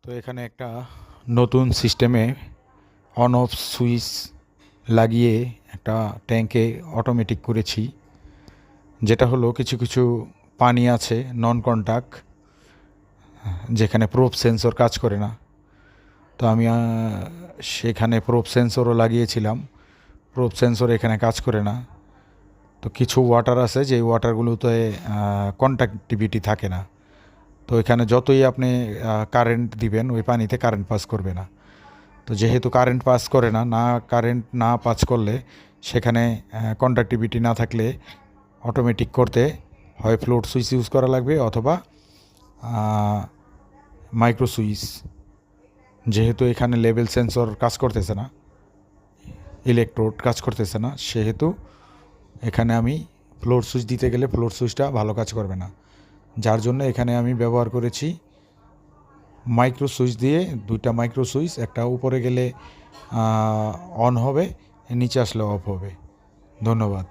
তো এখানে একটা নতুন সিস্টেমে অন অফ সুইচ লাগিয়ে একটা ট্যাঙ্কে অটোমেটিক করেছি, যেটা হলো কিছু কিছু পানি আছে নন কন্টাক্ট, যেখানে প্রোব সেন্সর কাজ করে না। তো আমি সেখানে প্রোব সেন্সরও লাগিয়েছিলাম, প্রোব সেন্সর এখানে কাজ করে না। তো কিছু ওয়াটার আছে যে ওয়াটারগুলোতে কন্ট্যাক্টিভিটি থাকে না। তো এখানে যতই আপনি কারেন্ট দিবেন ওই পানিতে কারেন্ট পাস করবে না। তো যেহেতু কারেন্ট পাস করে না, কারেন্ট না পাস করলে সেখানে কন্ডাক্টিভিটি না থাকলে অটোমেটিক করতে হয় ফ্লোট সুইচ ইউজ করা লাগবে অথবা মাইক্রো সুইচ। যেহেতু এখানে লেভেল সেন্সর কাজ করতেছে না, ইলেকট্রোড কাজ করতেছে না, সেহেতু এখানে আমি ফ্লোট সুইচ দিতে গেলে ফ্লোট সুইচটা ভালো কাজ করবে না। যার জন্য এখানে আমি ব্যবহার করেছি মাইক্রো সুইচ দিয়ে, দুইটা মাইক্রো সুইচ, একটা উপরে গেলে অন হবে, নিচে আসলে অফ হবে। ধন্যবাদ।